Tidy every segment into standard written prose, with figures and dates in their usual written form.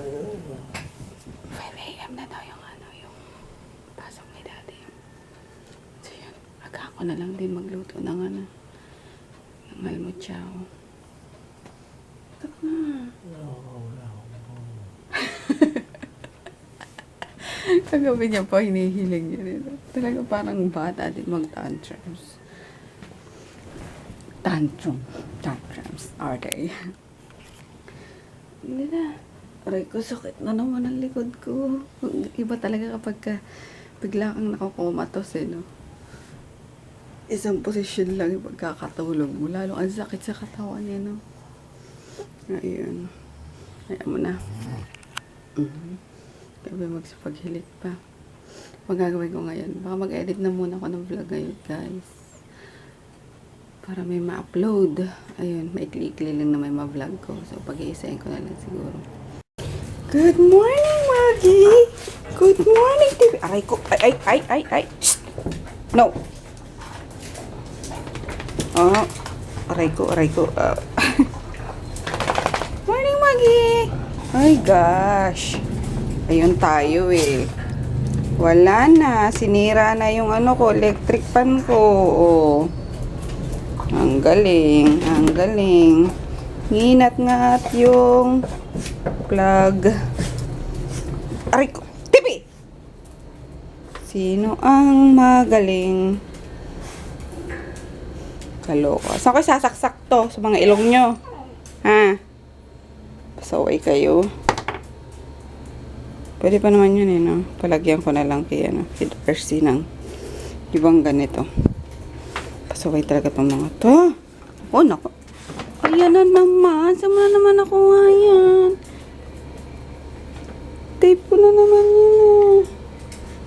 5 a.m. na daw yung yung pasok ni Daddy. So yun, aga ako na lang din magluto ng ng almutsao. Tara na. Kagabi niya pa, hinihiling niya rin. Talaga parang bata din mag-tantrums. Tantrums are they? Hindi na. Aray ko, sakit na naman ang likod ko. Iba talaga kapag bigla kang nakakomatos no? Isang posisyon lang yung pagkakatulog mo. Lalo ang sakit sa katawan niya, no? Ayun. Kaya mo na. Kaya magsipaghilit pa. Magagawin ko ngayon. Baka mag-edit na muna ako ng vlog ngayon, guys. Para may ma-upload. Ayun, maikli-ikli lang na may ma-vlog ko. So, pag-iisayin ko na lang siguro. Good morning, Maggie! Good morning, TV! Aray ko! Ay! Shh! No! Oh, aray ko. Morning, Maggie! Ay, gosh! Ayun tayo eh. Wala na. Sinira na yung electric fan ko. Oh. Ang galing. Nginat-ngat yung plug. Aray ko. TV! Sino ang magaling? Kaloka. Saan ko sasaksak to? Sa mga ilong nyo? Ha? Pasaway kayo. Pwede pa naman yun no? Palagyan ko na lang kay kay Percy ng ibang ganito. Pasaway talaga itong mga to. Oh, nako. Ayan na naman. Saan na naman ako ayan? Tape ko na naman yun.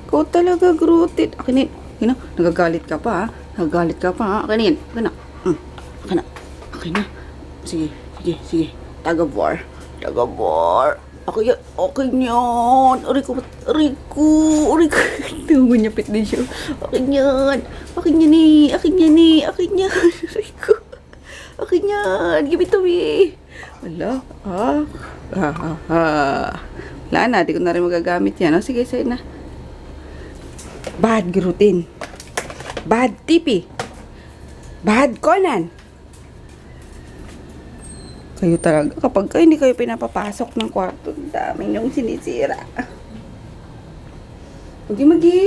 Ikaw talaga, Grooted. Akinin. Nagagalit ka pa, ha? Akinin. Akin na. Sige. Tagabor. Okay yan. Aray ko. Tumanyapit din siya. Akin yan eh. Akin yan. Give it to me. Wala. Wala na. Di ko na rin magagamit yan. Sige, sa'yo na. Bad Grootin. Bad Tipi. Bad Conan. Kayo talaga, kapag hindi kayo pinapapasok ng kwarto, dami niyong sinisira. Magi.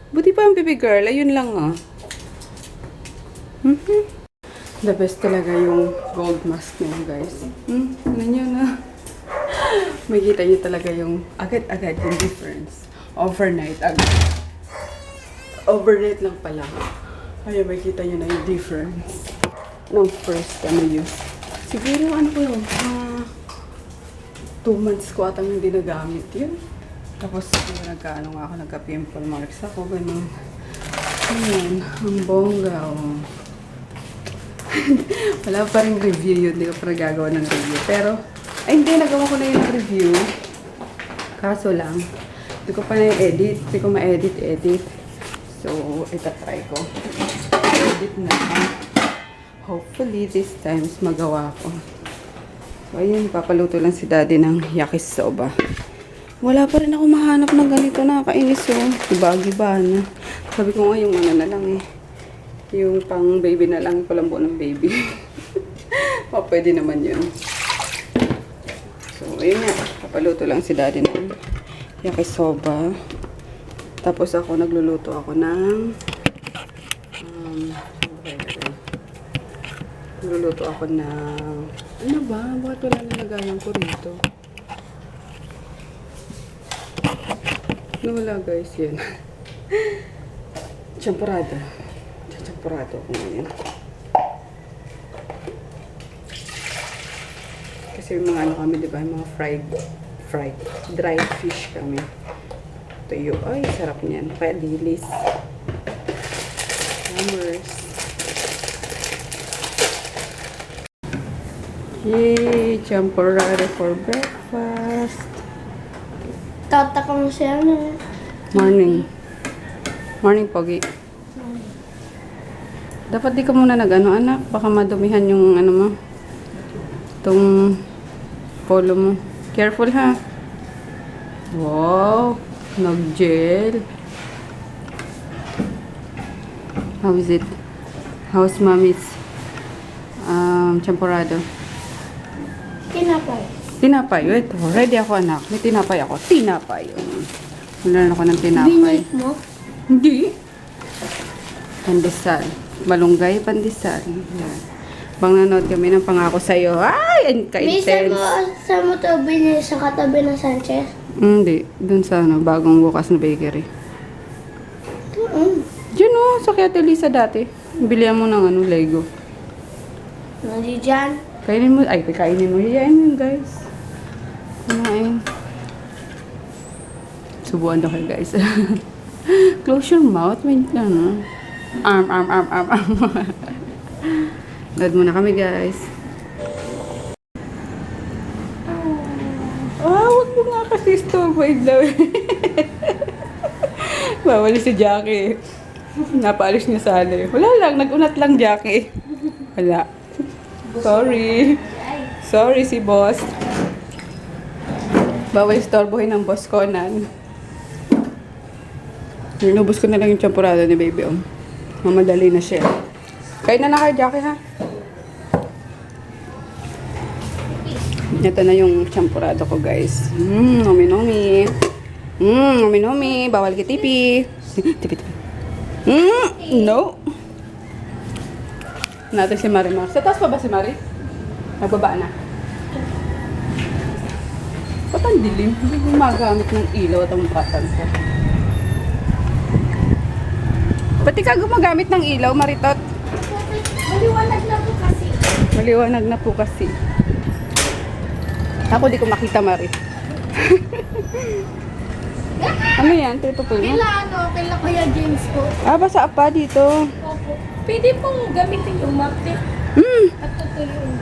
Buti pa ang baby girl. Ayun lang, The best talaga yung gold mask niyo, guys. Ano niyo na? Makikita niyo talaga yung agad-agad yung difference. Overnight lang pala. Kaya makikita niyo na yung difference ng first use. Siguro 2 months ko atang hindi nagamit yun. Tapos nagka-pimple marks ako, ganun. Ayan, ang bongga, Wala pa rin review yun, hindi ko pa nagagawa ng review. Pero, hindi, nagawa ko na yung review. Kaso lang, hindi ko pa na-edit. Hindi ko ma-edit. So, itatry ko. Edit na. Hopefully, this times magawa ko. So, ayun, papaluto lang si Daddy ng yakisoba. Wala pa rin ako mahanap ng ganito, nakakainis Iba-iba na. Sabi ko nga yung na lang yung pang baby na lang, palambo ng baby. Pwede naman yun. So, ayun nga, papaluto lang si Daddy ng yakisoba. Tapos nagluluto ako ng Luluto ako ng... Ano ba? Bakit wala nilagayan ko rito? Wala guys, yan. Champurado ako ngayon. Kasi yung mga kami, di ba? Yung mga fried, dry fish kami. Tuyo. Ay, sarap niyan. Kaya dilis. Hammers. Yay! Champurrado for breakfast. Tata ko mo siya na. Morning, Pogi. Dapat di ka muna anak. Baka madumihan yung mo. Itong polo mo. Careful, ha? Wow, nag-gel. How is it? How's mommy's champurrado? Tinapay. Tinapay. Ito, ready ako anak. May tinapay ako. Tinapay. Wala ako ng tinapay. Binake mo? Hindi. Pandesal. Malunggay, pandesal. Yan. Bang nanood kami ng pangako sa'yo. Ay, ang Minsan ka-intense. mo, sa mo to binili sa katabi ng Sanchez? Hindi. Dun sa bagong bukas na bakery. Mm. Diyan o, sa Ate Lisa dati. Bilihan mo ng Lego. Nandiyan dyan. Kainin mo. Ay, kainin mo. Hiyain mo yun, guys. Kumain. Subuan daw kayo, guys. Close your mouth. Wait lang, no? Arm. Load muna kami, guys. Wag mo nga kasi stupid daw. Bawal si Jackie. Napaalis niya sana eh. Wala lang, nagunat lang Jackie. Wala. Sorry si boss. Bawal istorbohin ng boss Conan. Inubos ko na lang yung champurado ni baby oh. Mamadali na siya. Kain na kayo Jackie ha. Ito na yung champurado ko guys. Nomi. Nomi. Bawal kitipi. Tipi. No. Natin si Marimar. Sa taas pa ba si Mari? Nagbaba na. Ba't ang dilim? Hindi gumagamit ng ilaw at ang batan ko. Pati ka gumagamit ng ilaw, Maritot? Maliwanag na po kasi. Maliwanag na po kasi. Ako di ko makita, Mari. Ano yan? Tripupul mo? Kailan Kuya James po? Basa pa dito. Opo. Pwede pong gamitin yung mapte at tutulong.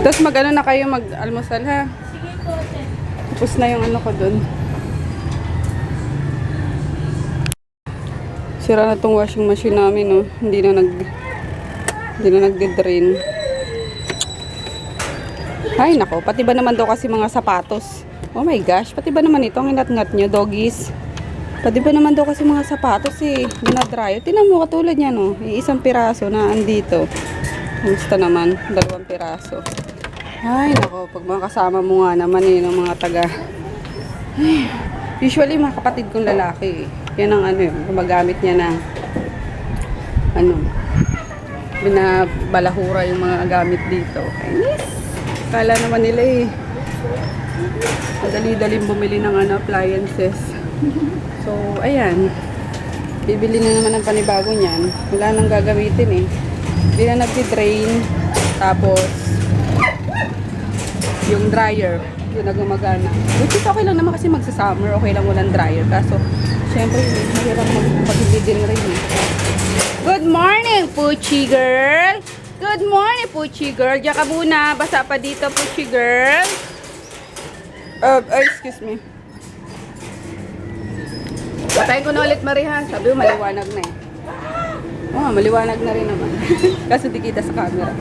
Tapos na kayo mag-almusal, ha? Sige po, sir. Tapos na yung ko dun. Sira na tong washing machine namin, no? Hindi na nagde-drain. Ay, nako. Pati ba naman daw kasi mga sapatos? Oh my gosh. Pati ba naman ito? Ang inat-ngat nyo, doggies. Pati ba naman daw kasi mga sapatos dinadryo. Tinan mo katulad niya, no? Isang piraso na andito. Gusto naman. 2 piraso. Ay, nako. Pag mga kasama mo nga naman ng mga taga. Usually, mga kapatid kong lalaki. Yan ang gumagamit niya ng binabalahura yung mga gamit dito. Kainis. Kala naman nila madali-daling bumili ng appliances. So, ayan. Bibili na naman ng panibago niyan. Wala nang gagamitin Hindi na nagti-drain. Tapos, yung dryer, yun na gumagana. Which is okay lang naman kasi magsa-summer. Okay lang walang dryer. Kaso, syempre, mahirap mag-hindi din rin Good morning, Puchi girl! Good morning, Puchi girl. Diyan ka muna. Basa pa dito, Puchi girl. Excuse me. Patayin ko na ulit, Maria. Sabi mo, maliwanag na maliwanag na rin naman. Kaso di kita sa camera.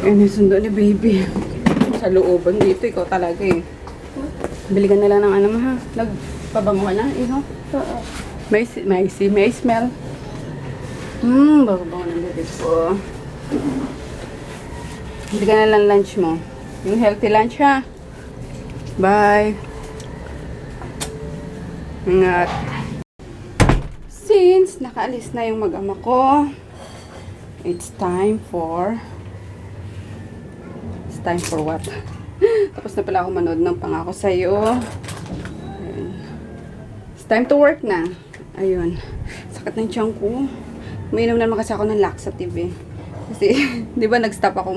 Ayun yung sundo ni baby. Sa looban dito, ikaw talaga Bili ka na lang ng mo ha. Nagpabango ka na, Oo. May smell. Bago-bango ng bibig ko. Bili ka na lang lunch mo. Yung healthy lunch ha. Bye. Ingat. Since nakaalis na yung mag-ama ko, it's time for what? Tapos na pala ako manood ng pangako sa'yo. Ayun. It's time to work na. Ayun. Sakit ng tiyan ko. Umiinom naman kasi ako ng laxative Kasi, di ba nag-stop ako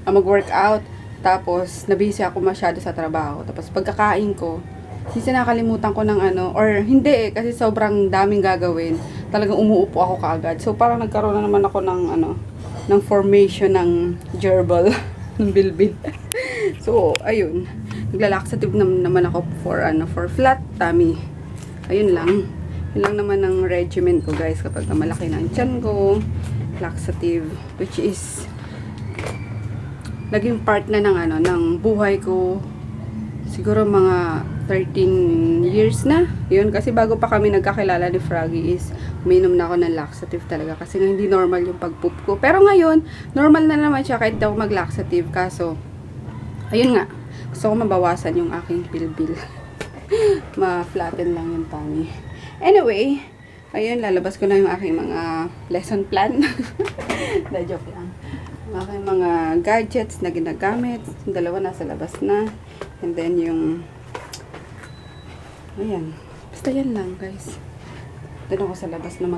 mag-workout. Tapos, nabisi ako masyado sa trabaho. Tapos, pagkakain ko, since nakalimutan ko ng or hindi kasi sobrang daming gagawin. Talagang umuupo ako kaagad. So, parang nagkaroon na naman ako ng formation ng gerbil, ng bilbil. So, ayun. Naglalaxative naman ako for flat tummy. Ayun lang. Yun lang naman ang regimen ko, guys, kapag malaki na ang tiyan ko. Laxative, which is naging part na ng buhay ko siguro mga 13 years na. Yun, kasi bago pa kami nagkakilala ni Froggy is uminom na ako ng laxative talaga. Kasi nga hindi normal yung pag-poop ko. Pero ngayon, normal na naman siya kahit daw mag-laxative. Kaso, ayun nga, gusto ko mabawasan yung aking pilbil. Ma-flatten lang yung tummy. Anyway, ayun, lalabas ko na yung aking mga lesson plan. Da, joke lang. Yung aking mga gadgets na ginagamit. Yung dalawa nasa labas na. And then yung ayan. Basta yan lang, guys. Doon ako sa labas na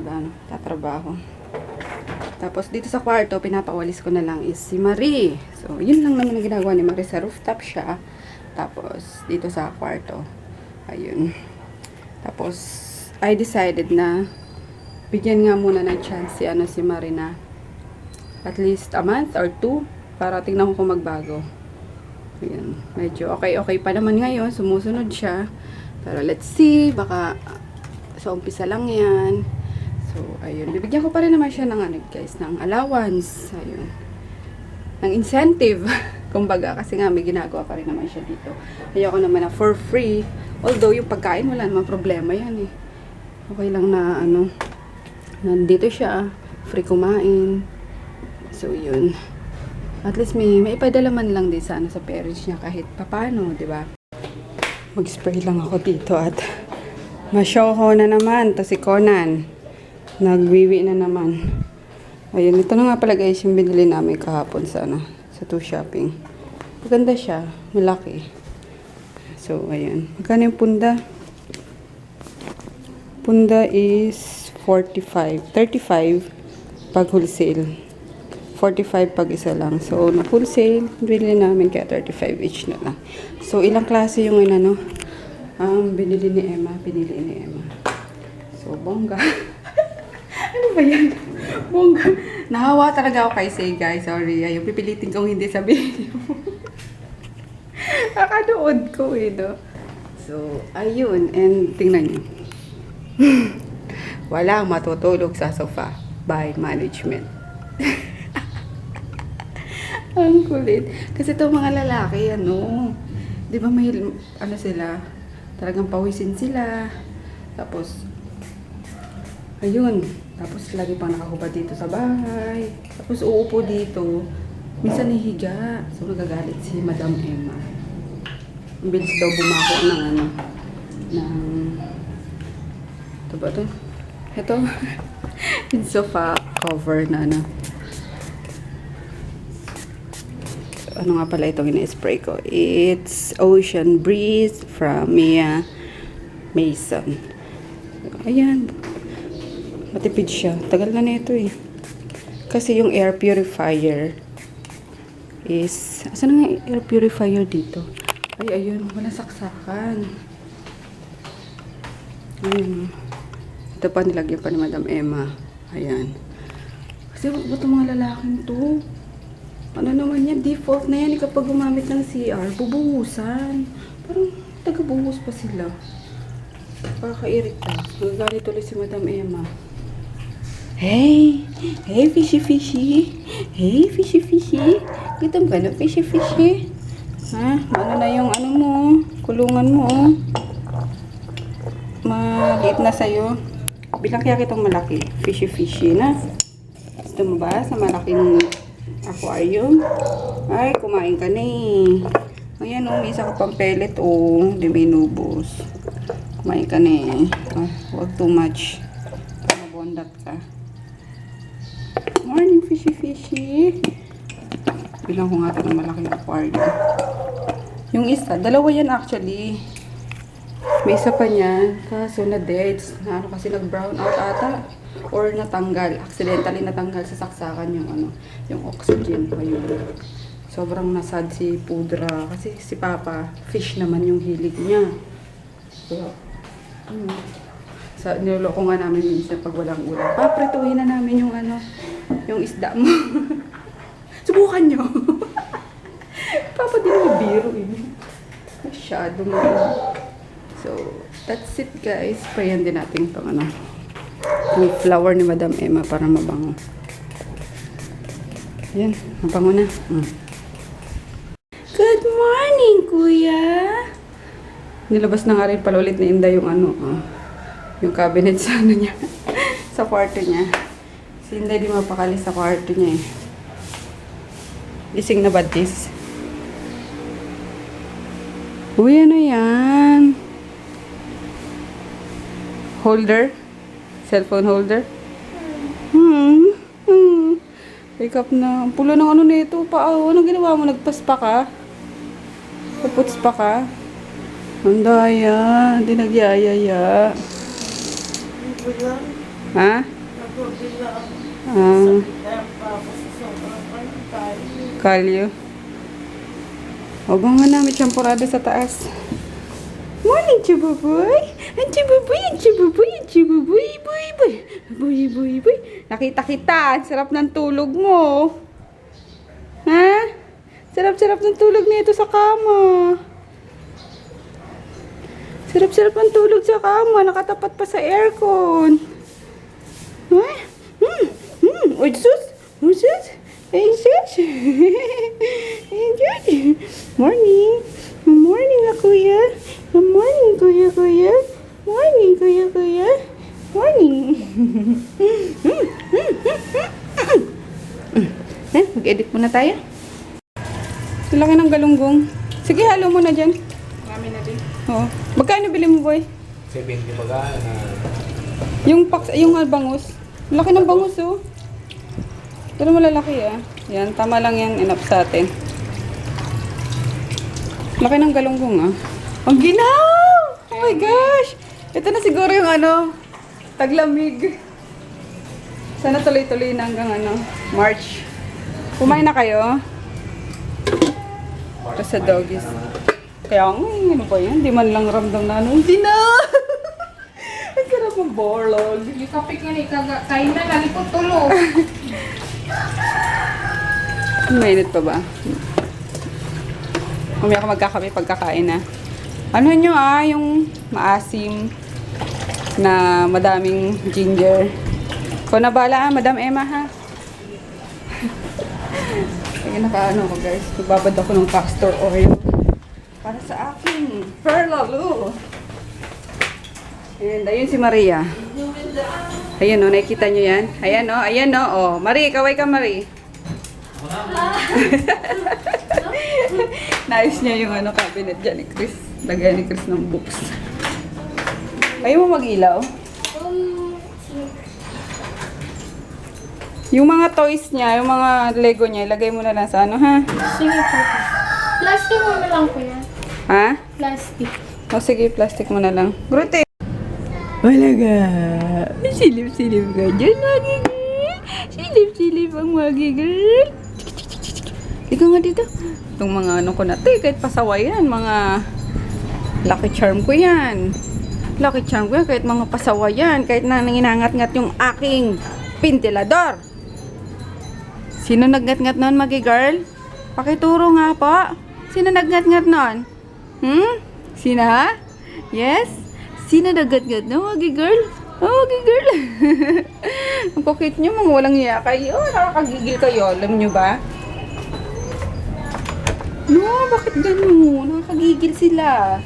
tatrabaho. Tapos dito sa kwarto, pinapawalis ko na lang is si Marie. So, yun lang naman ang ginagawa ni Marie. Sa rooftop siya. Tapos, dito sa kwarto. Ayun. Tapos, I decided na bigyan nga muna ng chance si Marie na at least a month or 2 para tingnan ko kung magbago. Ayan. Medyo okay pa naman ngayon. Sumusunod siya. Pero let's see. Baka sa umpisa lang yan. So, ayun. Bibigyan ko pa rin naman siya ng guys, ng allowance. Ayun. Ng incentive. Kumbaga, kasi nga may ginagawa pa rin naman siya dito. Ayoko naman na for free. Although, yung pagkain wala naman problema yan eh. Okay lang na nandito siya. Free kumain. So, yun. At least may ipadala man lang din sa parents niya kahit papano, di ba? Mag-spray lang ako dito at ma-show ko na naman to si Conan. Nagwiwi na naman. Ayun, ito na nga pala guys yung binili namin kahapon sa 2 Shopping. Maganda siya, malaki. So, ayun. Magkano yung punda? Punda is 35 pag wholesale. 45 pag isa lang. So, na wholesale, binili namin kaya 35 each na lang. So, ilang klase yung binili ni Emma. Pinili ni Emma. So, bongga. Ano ba yan? Bongga. Nahawa talaga ako kay Say, guys. Sorry. Ayun, pipilitin kong hindi sabihin. Kakanood ko no? So, ayun. And, tingnan nyo. Walang matutulog sa sofa by management. Ang kulit. Kasi itong mga lalaki, di ba may, sila, talagang pawisin sila. Tapos, ayun. Tapos, lagi pang nakahubad dito sa bahay. Tapos, uupo dito. Minsan nahihiga. So, nagagalit si Madam Emma. Ang bilis daw bumako ng ito ba ito? Ito. Yung sofa cover na ano nga pala itong ina-spray ko? It's Ocean Breeze from Mia Mason. Ayan. Matipid siya. Tagal na nito eh. Kasi yung air purifier is... Asan na nga air purifier dito? Ay, ayun. Wala saksakan. Ayun. Ito pa nilagyan pa ni Madam Emma. Ayan. Kasi ba't itong mga lalaking to? Ano naman yan, default na yan kapag gumamit ng CR, bubuhusan. Parang taga-buhos pa sila. Nakaka-irita. Nagagalit ulit si Madam Emma. Hey! Hey, fishy fishy! Hey, fishy fishy! Gutom ka na, fishy fishy? Ha? Ano na yung kulungan mo, Maliit na sa'yo. Bilang kaya kitang malaki. Fishy fishy na. Gusto mo ba sa malaking aquarium? Ay, kumain ka na eh. Ayan may isa ko pang pellet di binubos. Kumain ka na eh. Huwag too much. Mabondat ka. Morning, fishy fishy. Bilang ko nga ito ng malaking aquarium. Yung isa, dalawa yan actually. May isa pa niyan. Kaso na dead. Kasi nag-brown out ata. Or natanggal, accidentally natanggal sa saksakan yung oxygen. Ayun. Sobrang nasad si Pudra kasi si Papa, fish naman yung hilig niya. So, niloloko nga namin minsan pag walang ulam. Paprituhin na namin yung isda mo. Subukan nyo. Papa din may biro Masyado mo. So, that's it guys. Prayan din natin itong yung flower ni Madam Emma para mabango. Yan, mabango na. Good morning, Kuya! Nilabas na nga rin pala ulit ni Inday yung ano, yung cabinet sa ano niya, sa kwarto niya. Si Inday di mapakali sa kwarto niya eh. Gising na badis. Uy, ano yan? Holder? Cellphone holder? Wake up na. Ang pula ng ano nito pa. Anong ginawa mo? Nagpaspa ka? Paputs pa ka? Ang daya. Hindi nagyayaya. Ha? Kalyo. O ba nga namin champurado sa taas. Morning, Chububoy! Ang Chububoy, ang Chububoy, ang Chububoy, boy, boy. Boy, boy, boy. Nakita kita. Ang sarap ng tulog mo. Ha? Sarap-sarap ng tulog nito sa kama. Sarap-sarap ng tulog sa kama. Nakatapat pa sa aircon. Ha? Uy, sus! Uy, sus! Ay, sus! Ay, sus! Morning! Morning, kuya! Good morning, kuya, kuya! Morning, kuya, kuya! Morning! Mag-edit muna tayo. Laki ng galunggong. Sige, halo mo na dyan. Marami na din. Oo. Magkano bili mo, boy? 70 baga na Yung bangus. Laki ng bangus, oh. Pero malalaki, ah. Yan, tama lang yan. Enough sa atin. Laki ng galunggong, ah. Ang ginaw! Oh my gosh! Ito na siguro yung taglamig. Sana tuloy-tuloy na hanggang March. Kumain na kayo? Para sa doggies. Kaya ano ba yan? Di man lang ramdam na hindi na! Ang sarap ng borlog. Yung kapit nga ni kain na, nalipot tulog. Mainit pa ba? Mamaya ka magkakape pagkakain na. Ano nyo yung maasim na madaming ginger. Ikaw na bala Madam Emma ha. Kaya nakaano ko guys. Magbabad ako ng castor oil. Para sa akin. Perlalo. And ayun si Maria. Ayan o, nakikita nyo yan? Ayan o, ayan o. Oh. Marie, kaway ka Marie. Naayos niya yung cabinet dyan ni Chris. Lagay ni Chris ng books. Ayaw mo mag-ilaw? Yung mga toys niya, yung mga Lego niya, ilagay mo na lang sa ha? Sige po. Plastic mo na lang po yan. Ha? Plastic. O sige, plastic mo na lang. Grute! Wala ka. Silip-silip ka dyan, magigil. Silip-silip ang magigil. Ikaw nga dito. Itong mga ko na ito, kahit pasaway yan, mga lucky charm ko yan. Lucky charm ko yan, kahit mga pasaway yan, kahit na nanginangat-ngat yung aking ventilador. Sino nagngat-ngat nun, magi-girl? Pakituro nga po. Sino nagngat-ngat nun? Sino ha? Yes? Sino nagngat-ngat nun, magi-girl? Oh, magi-girl. Ang kukit nyo, mga walang iya kayo. Nakakagigil kayo, alam nyo ba? No, bakit ganun? Nakakagigil sila.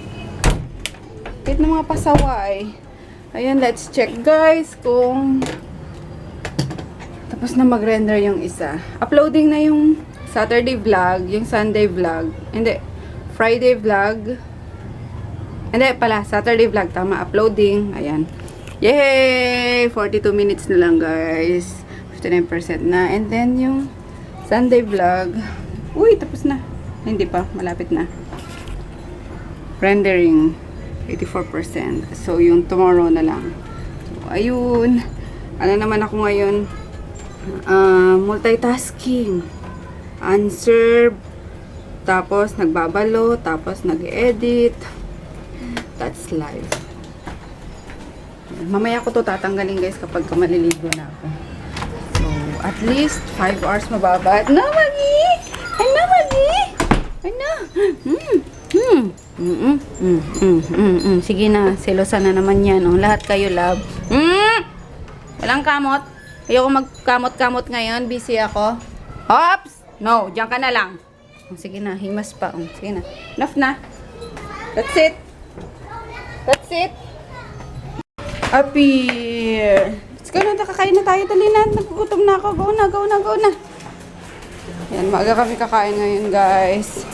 Kahit na mga pasaway. Ayan, let's check guys kung tapos na mag-render yung isa. Uploading na yung Saturday vlog, yung Sunday vlog. Hindi, Friday vlog. Hindi pala, Saturday vlog. Tama, uploading. Ayan. Yay! 42 minutes na lang guys. 59% na. And then yung Sunday vlog. Uy, tapos na. Hindi pa, malapit na. Rendering 84%. So yung tomorrow na lang. So ayun. Ano naman ako ngayon? Multitasking. Answer. Tapos nagbabalo. Tapos nag-edit. That's life. Mamaya ko to tatanggalin guys kapag maliligo na ako. So at least 5 hours mababa. No, Magi! Ano, Magi? Ano? Sige na, selosan na naman yan. Oh. Lahat kayo, love. Walang kamot. Ayoko magkamot-kamot ngayon. Busy ako. Hops! No, diyan ka na lang. Oh, sige na, himas pa. Oh, sige na. Enough na. That's it. That's it. Api. Let's go na, kakain na tayo. Dali na, nagugutom na ako. Go na, go na, go na. Yan, maaga kami kakain ngayon, guys.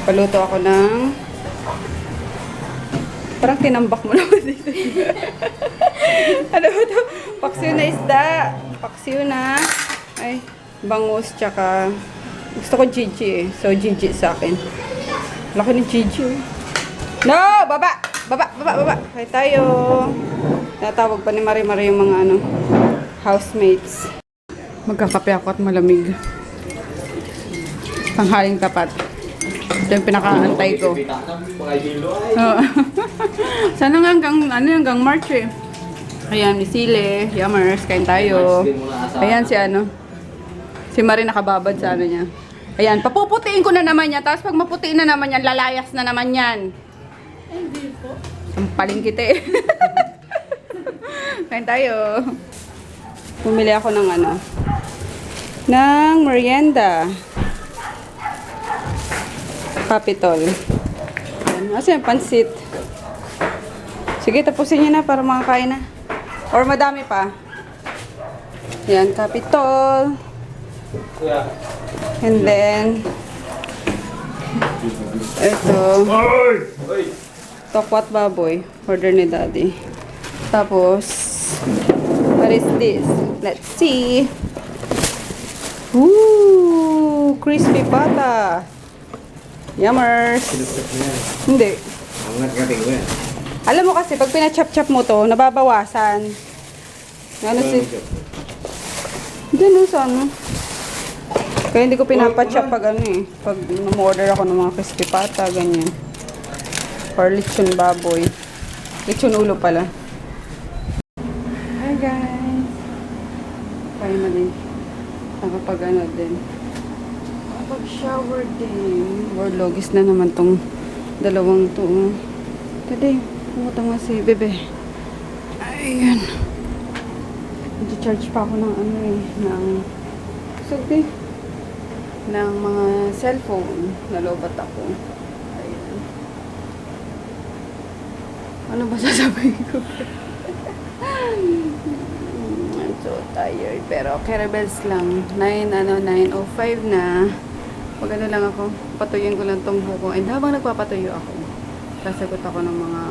Paluto ako ng... Parang tinambak mo naman dito. Ano ba ito? Paksiw na isda. Paksiw na. Ay, bangus, tsaka... Gusto ko Gigi eh. So, Gigi sa akin. Laki ng Gigi eh. No! Baba! Baba! Baba! Baba! Kaya tayo. Natawag pa ni Marie yung mga ano, housemates. Magkakape ako at malamig. Panghaling tapat. Ito yung pinakaantay ko. Oo. Sana nga hanggang March eh. Ayan, ni Sile, Yummers, kain tayo. Ayan si ano. Si Marie nakababad sa ano niya. Ayan, papuputiin ko na naman yan. Tapos pag maputiin na naman yan, lalayas na naman yan. Hindi po. Sampaling kita eh. Kain tayo. Bumili ako ng ano. Ng merienda. Papitol. Ayan. Asa yung pansit? Sige, tapusin niyo na para makakain na. Or madami pa. Ayan, Capitol. And then, ito. Tokwat baboy. Order ni Daddy. Tapos, what is this? Let's see. Ooh, crispy pata. Yummers. Hindi. Alam mo kasi, pag pinachop-chop mo to, nababawasan. Ano si... Hindi no, sa ano. Kaya hindi ko pinapachop pag ano eh. Pag order ako ng mga crispy pata, ganyan. Or lechon baboy. Lechon ulo pala. Hi guys. Finally. Nakapag ano din. Nakapag shower din. Warlogis na naman tong dalawang to. Today, pumunta nga si Bebe. Ayan. Charge pa ako ng ano eh. Ng sugdi. Ng mga cellphone. Nalobat ako. Ayan. Ano ba sasabihin ko? I'm so tired. Pero caravels lang. 9:05 na. Pag ano lang ako, patuyuin ko lang tong buko. And habang nagpapatuyo ako, sasagot ako ng mga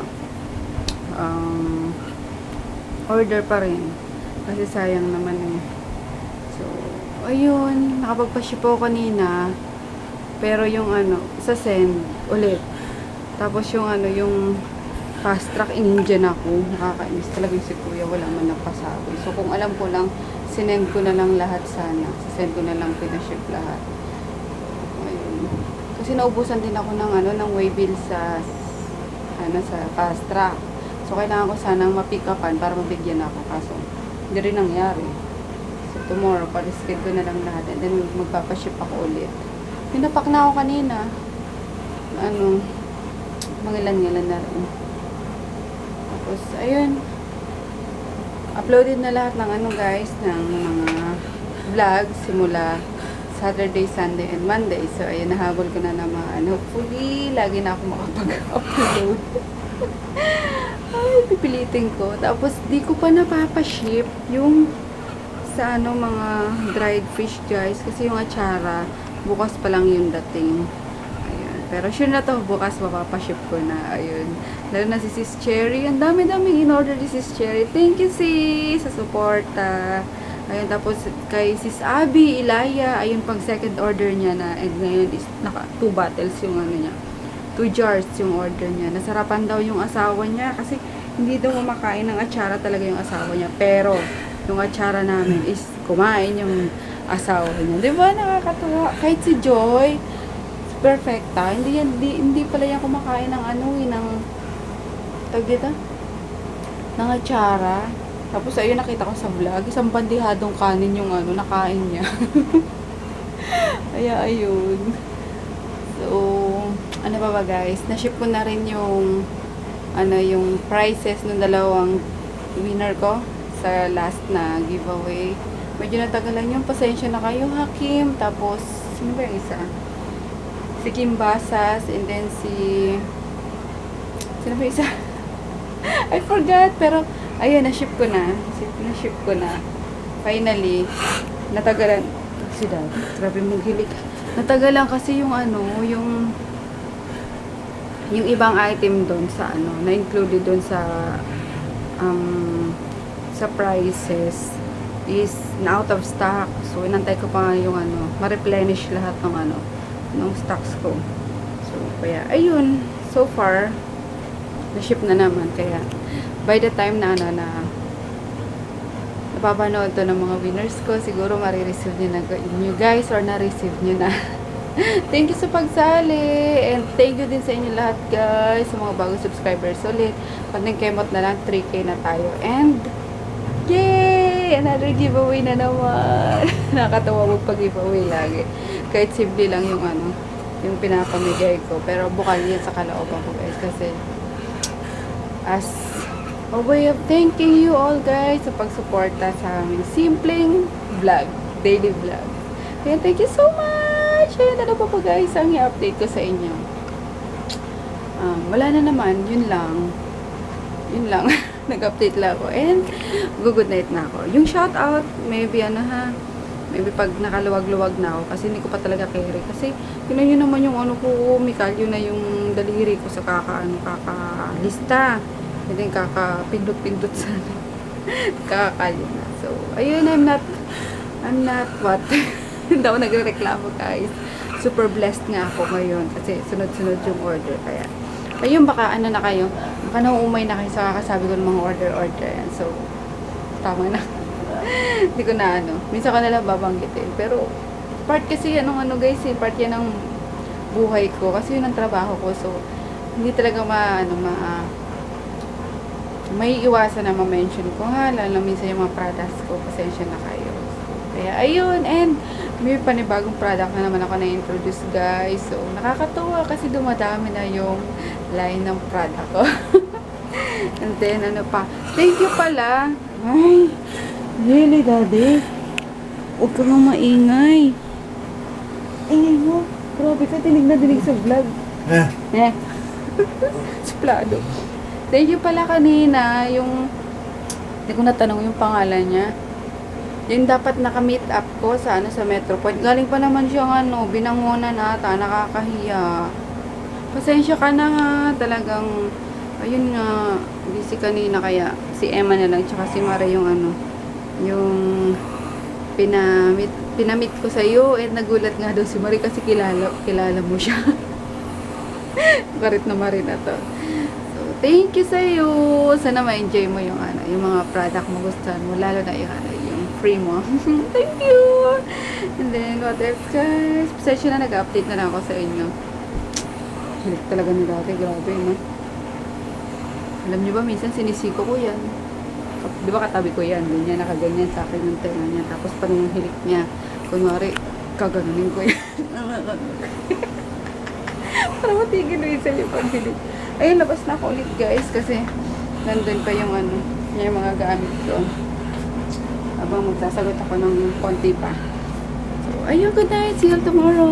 order pa rin. Kasi sayang naman eh. So, ayun. Nakapagpa-ship ako kanina. Pero yung ano, sa send ulit. Tapos yung ano, yung fast track in-Indian ako. Nakakainis talaga si Kuya. Wala man nagpasabi. So, kung alam ko lang, sinend ko na lang lahat sana. Send ko na lang pinaship lahat. Ayun. Kasi naubusan din ako ng ano, ng waybill sa ano, sa fast track. So, kailangan ko sanang ma-pick upan para mabigyan ako. Kaso, hindi rin nangyari. So, tomorrow, pa-riskid ko na lang lahat. And then, magpapaship ako ulit. Pinapak na ako kanina. Ano, mangilan-ngilan na rin. Tapos, ayun. Uploaded na lahat ng ano guys, ng mga vlogs simula Saturday, Sunday, and Monday. So, ayun, nahabol ko na naman. Hopefully, lagi na ako makapag-upload. Ay, pipilitin ko. Tapos, di ko pa napapaship yung sa ano, mga dried fish guys. Kasi yung atsara, bukas pa lang yung dating. Ayun. Pero sure na to, bukas mapapaship ko na. Ayun. Lalo na si Sis Cherry. Ang dami-daming in-order ni Sis Cherry. Thank you sis sa suporta. Ayun, tapos kay Sis Abby, Ilaya, ayun pang second order niya na. And ngayon is naka 2 bottles yung ano niya. 2 jars yung order niya. Nasarapan daw yung asawa niya kasi hindi daw kumakain ng atsara talaga yung asawa niya. Pero yung atsara namin is kumain yung asawa niya. Di ba? Nakakatuwa. Kahit si Joy, perfecta. Hindi pala yan kumakain ng ano, ng tag dito? Ng atsara. Tapos ayun, nakita ko sa vlog, isang bandihadong kanin yung ano, nakain niya. Kaya ayun. So, ano ba guys? Na-ship ko na rin yung ano, yung prices ng dalawang winner ko sa last na giveaway. Medyo natagalan yung pasensya na kayo, Hakim. Tapos, sino ba yung isa? Si Kim Basas, and then si Sino ba isa? I forgot, pero ayun, na-ship ko na. Na-ship ko na. Finally, natagalan. Si Dad, grabe mong hilik. Natagalan kasi yung ano, yung ibang item doon sa ano, na-included doon sa prices is na out of stock. So, inantay ko pa nga yung ano, ma-replenish lahat ng ano, ng stocks ko. So, kaya, ayun, so far, na-ship na naman. Kaya, by the time na ano, na napapanood to ng mga winners ko, siguro marireceive nyo guys, or na-receive nyo na. Thank you sa pagsali, and thank you din sa inyo lahat guys, sa mga bagong subscribers ulit. Panding kemot na lang, 3K na tayo, and yay! Another giveaway na naman. Nakakatawa magpag-giveaway lagi. Kahit simple lang yung ano, yung pinapamigay ko. Pero bukal yan sa kalooban ko guys. Kasi, as a way of thanking you all guys sa pagsuporta sa aming simpleng vlog. Daily vlog. Kaya thank you so much! Ayun, ano pa po guys ang i-update ko sa inyo. Wala na naman. Yun lang. Yun lang. Nag-update lang ako. And, good night na ako. Yung shoutout, maybe ano ha, maybe pag nakaluwag-luwag na ako, kasi hindi ko pa talaga carry. Kasi, yun naman yung ano ko, Mikal, yun na yung daliri ko sa kakalista. Hindi kakapindot-pindot sa kakalyo na. So, ayun, I'm not what? Hindi ako nagre-reklamo guys. Super blessed nga ako ngayon kasi sunod-sunod yung order. Kaya, ayun, baka ano na kayo, baka nauumay na kayo sa kakasabi ko ng mga order. Yan. So, tama na. Hindi ko na ano. Minsan ka nalang babanggitin. Pero, part kasi yan ng ano guys, part yan ng buhay ko. Kasi yun ang trabaho ko. So, hindi talaga may iwasan na ma-mention ko ha. Lalo minsan yung mga products ko. Pasensya na kayo. Kaya, ayun. And, may panibagong product na naman ako na-introduce guys. So, nakakatuwa kasi dumadami na yung line ng product ko. And then, ano pa. Thank you pala. Ay, really, daddy? Huwag ka nga maingay. Ingay mo. Grabe ka, dinig na dinig sa vlog. Suplado. Thank you pala kanina, yung, hindi ko natanong yung pangalan niya. Yung dapat naka-meet up ko sa Metro Point. Galing pa naman siyang binangonan ata, nakakahiya. Pasensya ka na nga, talagang, ayun nga, busy kanina kaya si Emma na lang, tsaka si Mara yung yung pinamit ko sa'yo, and nagulat nga daw si Mari kasi kilala mo siya. Karit na Mari na to. So, thank you sa'yo. Sana ma-enjoy mo yung yung mga product mo gustuhan mo, lalo na yung free mo. Thank you! And then, what else guys? Pasensya na, nag-update na lang ako sa inyo. Hilik talaga ni dati, grabe, no? Alam nyo ba, minsan sinisiko ko yan. Di ba katabi ko yan? Ganyan, nakaganyan sa akin yung tenga niya. Tapos pag yung hilik niya, kunwari, kaganunin ko yan. Para matigil minsan yung paghilik. Ayun, labas na ako ulit guys, kasi nandun pa yung yung mga gamit ko. Habang magsasagot ako ng konti pa. So, ayun, good night. See you tomorrow.